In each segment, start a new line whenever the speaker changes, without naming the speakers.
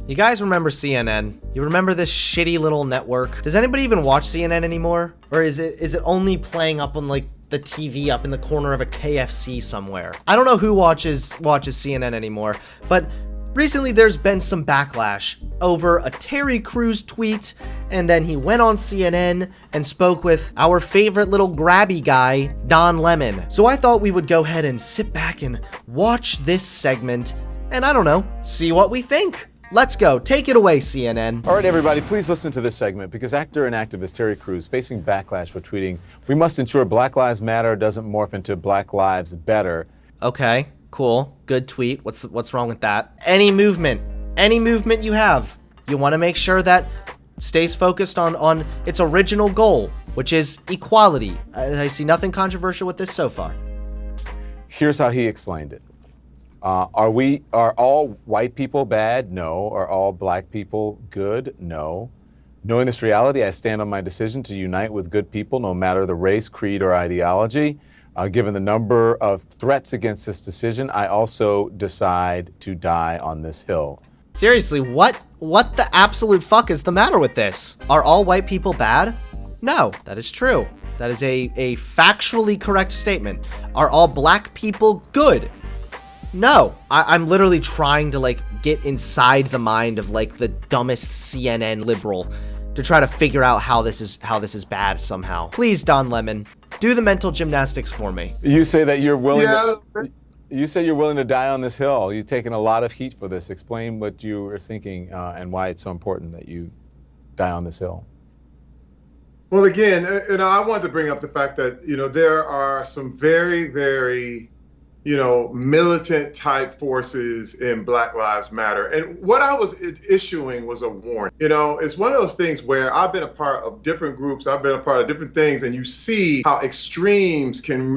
You guys remember CNN? You remember this shitty little network? Does anybody even watch CNN anymore? Or is it only playing up on like the TV up in the corner of a KFC somewhere? I don't know who watches CNN anymore, but recently there's been some backlash over a Terry Crews tweet, and then he went on CNN and spoke with our favorite little grabby guy, Don Lemon. So I thought we would go ahead and sit back and watch this segment and, I don't know, see what we think. Let's go. Take it away, CNN.
All right, everybody, please listen to this segment because actor and activist Terry Crews facing backlash for tweeting, "We must ensure Black Lives Matter doesn't morph into Black Lives Better."
Okay, cool. Good tweet. What's wrong with that? Any movement you have, you want to make sure that stays focused on its original goal, which is equality. I see nothing controversial with this so far.
Here's how he explained it. Are all white people bad? No. Are all black people good? No. Knowing this reality, I stand on my decision to unite with good people, no matter the race, creed, or ideology. Given the number of threats against this decision, I also decide to die on this hill.
Seriously, what the absolute fuck is the matter with this? Are all white people bad? No, that is true. That is a factually correct statement. Are all black people good? No, I'm literally trying to like get inside the mind of like the dumbest CNN liberal to try to figure out how this is bad somehow. Please, Don Lemon, do the mental gymnastics for me.
You say that you're willing. You say you're willing to die on this hill. You've taken a lot of heat for this. Explain what you were thinking and why it's so important that you die on this hill.
Well, again, I wanted to bring up the fact that there are some very, very militant type forces in Black Lives Matter. And what I was issuing was a warning. It's one of those things where I've been a part of different groups, I've been a part of different things, and you see how extremes can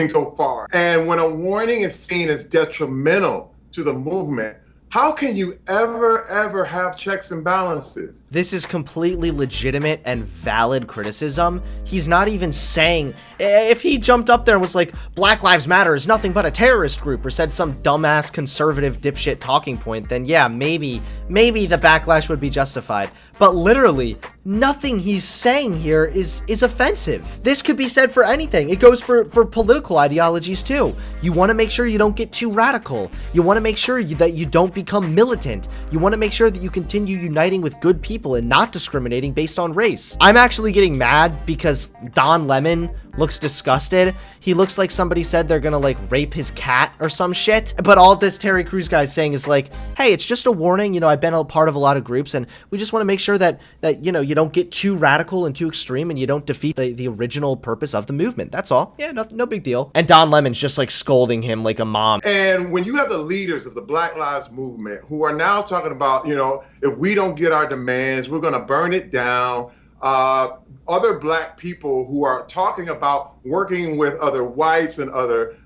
go far. And when a warning is seen as detrimental to the movement, how can you ever have checks and balances?
This is completely legitimate and valid criticism. He's not even saying, if he jumped up there and was like, Black Lives Matter is nothing but a terrorist group, or said some dumbass conservative dipshit talking point, then yeah, maybe the backlash would be justified. But literally, nothing he's saying here is offensive. This could be said for anything. It goes for political ideologies too. You want to make sure you don't get too radical. You want to make sure that you don't become militant. You want to make sure that you continue uniting with good people and not discriminating based on race. I'm actually getting mad because Don Lemon looks disgusted. He looks like somebody said they're gonna like rape his cat or some shit. But all this Terry Crews guy is saying is like, hey, it's just a warning. I've been a part of a lot of groups and we just want to make sure that you don't get too radical and too extreme and you don't defeat the original purpose of the movement. That's all. Yeah, no big deal. And Don Lemon's just like scolding him like a mom.
And when you have the leaders of the Black Lives Movement who are now talking about, if we don't get our demands, we're gonna burn it down. Other black people who are talking about working with other whites and other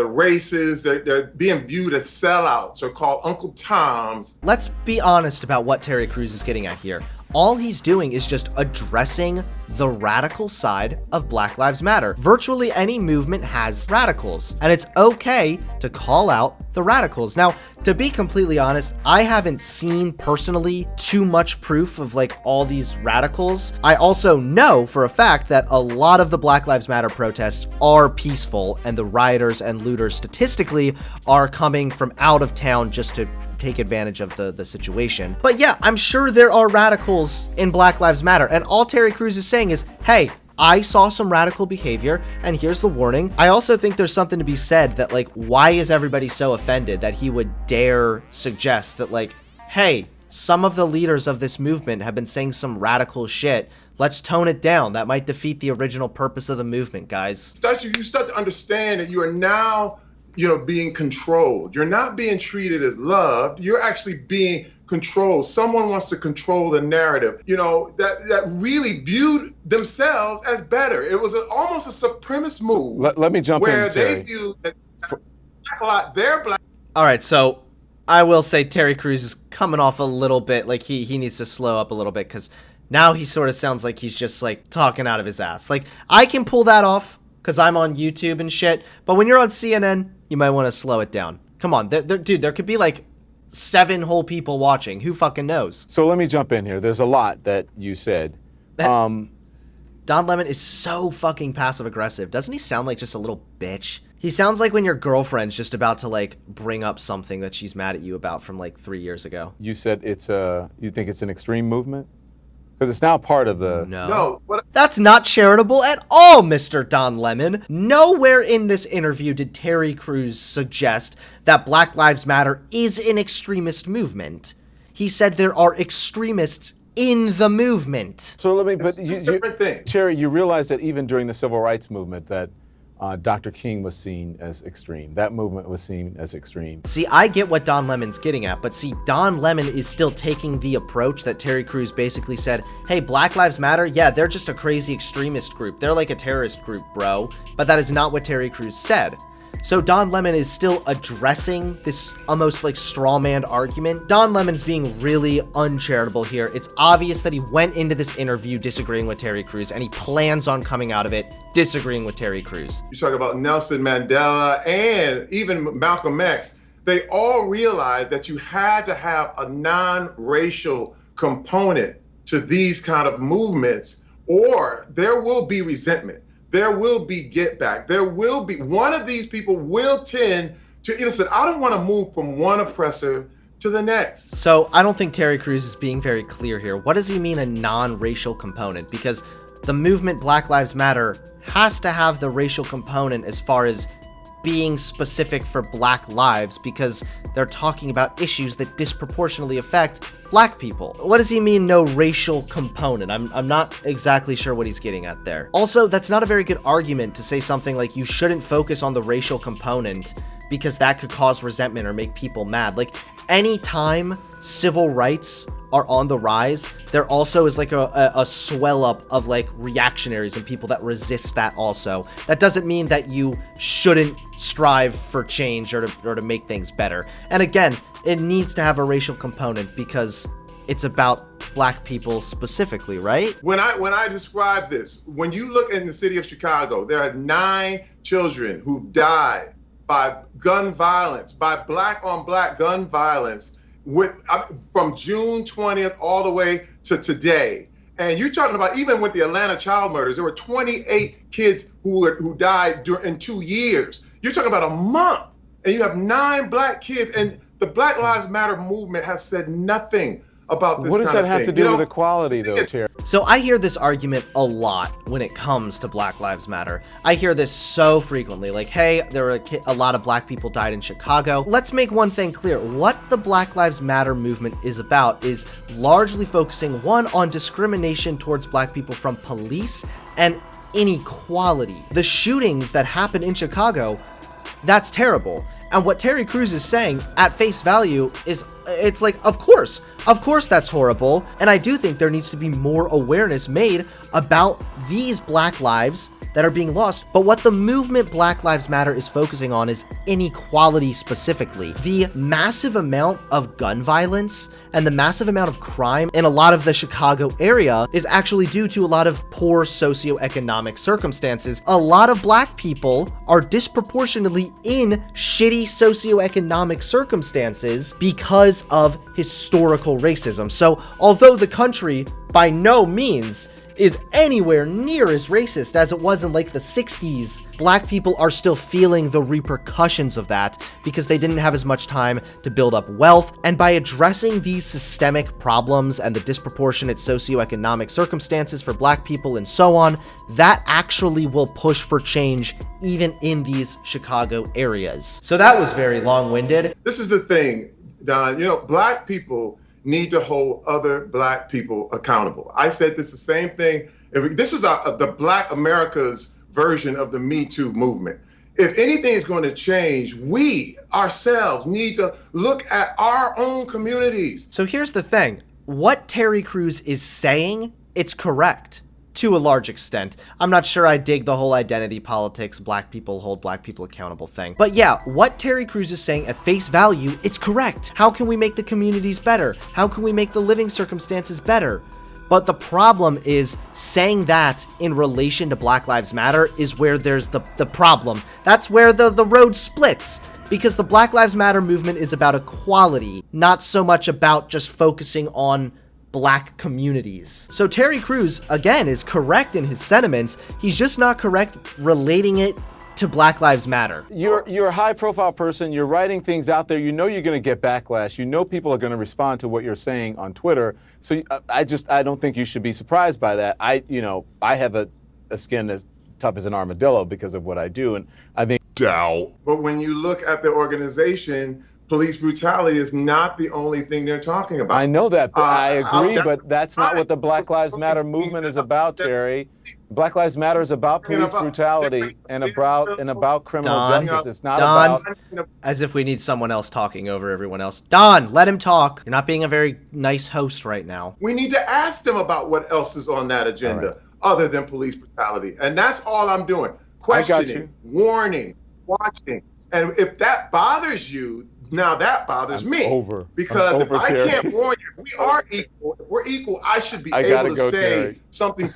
races, they're being viewed as sellouts or called Uncle Toms.
Let's be honest about what Terry Crews is getting at here. All he's doing is just addressing the radical side of Black Lives Matter. Virtually any movement has radicals, and it's okay to call out the radicals. Now, to be completely honest, I haven't seen personally too much proof of like all these radicals. I also know for a fact that a lot of the Black Lives Matter protests are peaceful, and the rioters and looters statistically are coming from out of town just to take advantage of the situation. But yeah, I'm sure there are radicals in Black Lives Matter, and all Terry Crews is saying is, hey, I saw some radical behavior, and here's the warning. I also think there's something to be said that like, why is everybody so offended that he would dare suggest that like, hey, some of the leaders of this movement have been saying some radical shit. Let's tone it down. That might defeat the original purpose of the movement, guys.
You start to understand that you are now being controlled. You're not being treated as loved. You're actually being controlled. Someone wants to control the narrative, that really viewed themselves as better. It was almost a supremacist move.
Let me jump in,
where
Terry.
they viewed that they're black.
All right, so I will say Terry Crews is coming off a little bit, like he needs to slow up a little bit, because now he sort of sounds like he's just like talking out of his ass. Like, I can pull that off because I'm on YouTube and shit, but when you're on CNN, you might want to slow it down. Come on, dude, there could be like 7 whole people watching. Who fucking knows?
So let me jump in here. There's a lot that you said.
Don Lemon is so fucking passive aggressive. Doesn't he sound like just a little bitch? He sounds like when your girlfriend's just about to like bring up something that she's mad at you about from like 3 years ago.
You said you think it's an extreme movement? Because it's now part of the...
No.
That's not charitable at all, Mr. Don Lemon. Nowhere in this interview did Terry Crews suggest that Black Lives Matter is an extremist movement. He said there are extremists in the movement.
So let me...
It's
But
a different thing.
Cherry, you realize that even during the civil rights movement that Dr. King was seen as extreme. That movement was seen as extreme.
See, I get what Don Lemon's getting at, but see, Don Lemon is still taking the approach that Terry Crews basically said, hey, Black Lives Matter, yeah, they're just a crazy extremist group. They're like a terrorist group, bro. But that is not what Terry Crews said. So Don Lemon is still addressing this almost like straw man argument. Don Lemon's being really uncharitable here. It's obvious that he went into this interview disagreeing with Terry Crews, and he plans on coming out of it disagreeing with Terry Crews.
You talk about Nelson Mandela and even Malcolm X. They all realized that you had to have a non-racial component to these kind of movements, or there will be resentment. There will be get back. There will be, one of these people will tend to, listen, I don't want to move from one oppressor to the next.
So I don't think Terry Crews is being very clear here. What does he mean a non-racial component? Because the movement Black Lives Matter has to have the racial component as far as being specific for black lives, because they're talking about issues that disproportionately affect black people. What does he mean, no racial component? I'm not exactly sure what he's getting at there. Also, that's not a very good argument to say something like you shouldn't focus on the racial component because that could cause resentment or make people mad. Like, anytime civil rights are on the rise, there also is like a swell up of like reactionaries and people that resist that also. That doesn't mean that you shouldn't strive for change or to make things better. And again, it needs to have a racial component because it's about black people specifically, right?
When I describe this, when you look in the city of Chicago, there are 9 children who died by gun violence, by black on black gun violence, from June 20th all the way to today. And you're talking about, even with the Atlanta child murders, there were 28 kids who died in 2 years. You're talking about a month, and you have 9 black kids, and the Black Lives Matter movement has said nothing about this.
What does that have to do with equality, though, Terry?
So I hear this argument a lot when it comes to Black Lives Matter. I hear this so frequently, like, hey, there were a lot of black people died in Chicago. Let's make one thing clear. What the Black Lives Matter movement is about is largely focusing, one, on discrimination towards black people from police and inequality. The shootings that happened in Chicago, that's terrible. And what Terry Crews is saying at face value is, it's like, of course that's horrible. And I do think there needs to be more awareness made about these black lives that are being lost. But what the movement Black Lives Matter is focusing on is inequality specifically. The massive amount of gun violence and the massive amount of crime in a lot of the Chicago area is actually due to a lot of poor socioeconomic circumstances. A lot of black people are disproportionately in shitty socioeconomic circumstances because of historical racism. So although the country by no means is anywhere near as racist as it was in like the 60s, black people are still feeling the repercussions of that because they didn't have as much time to build up wealth. And by addressing these systemic problems and the disproportionate socioeconomic circumstances for black people and so on, that actually will push for change even in these Chicago areas. So that was very long-winded.
This is the thing, Don, black people need to hold other black people accountable. I said this the same thing. This is the Black America's version of the Me Too movement. If anything is going to change, we ourselves need to look at our own communities.
So here's the thing. What Terry Crews is saying, it's correct to a large extent. I'm not sure I dig the whole identity politics, black people hold black people accountable thing. But yeah, what Terry Crews is saying at face value, it's correct. How can we make the communities better? How can we make the living circumstances better? But the problem is saying that in relation to Black Lives Matter is where there's the problem. That's where the road splits. because the Black Lives Matter movement is about equality, not so much about just focusing on black communities. So Terry Crews, again, is correct in his sentiments. He's just not correct relating it to Black Lives Matter.
You're a high-profile person. You're writing things out there. You know you're going to get backlash. You know people are going to respond to what you're saying on Twitter. So I don't think you should be surprised by that. I have a skin as tough as an armadillo because of what I do, and I think doubt.
But when you look at the organization, police brutality is not the only thing they're talking about.
I know that, but I agree, but that's not what the Black Lives Matter movement is about, Terry. Black Lives Matter is about police brutality and about criminal justice. It's not about...
As if we need someone else talking over everyone else. Don, let him talk. You're not being a very nice host right now.
We need to ask them about what else is on that agenda other than police brutality. And that's all I'm doing. Questioning, warning, watching. And if that bothers you, now that bothers me. Because if I can't warn you, we are equal. If we're equal, I should be able to say something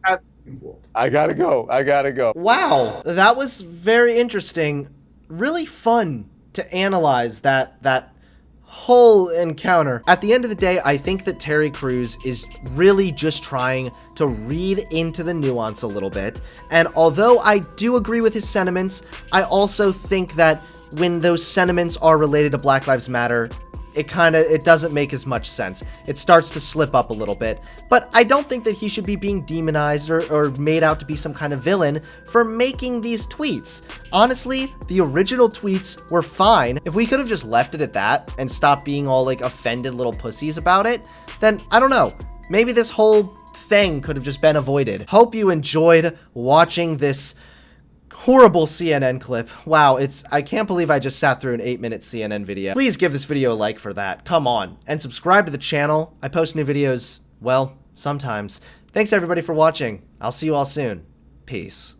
as equal.
I gotta go.
Wow, that was very interesting. Really fun to analyze that whole encounter. At the end of the day, I think that Terry Crews is really just trying to read into the nuance a little bit. And although I do agree with his sentiments, I also think that when those sentiments are related to Black Lives Matter, it doesn't make as much sense. It starts to slip up a little bit. But I don't think that he should be being demonized or made out to be some kind of villain for making these tweets. Honestly, the original tweets were fine. If we could have just left it at that and stopped being all like offended little pussies about it, then I don't know. Maybe this whole thing could have just been avoided. Hope you enjoyed watching this horrible CNN clip. Wow, I can't believe I just sat through an 8-minute CNN video. Please give this video a like for that. Come on. And subscribe to the channel. I post new videos, well, sometimes. Thanks everybody for watching. I'll see you all soon. Peace.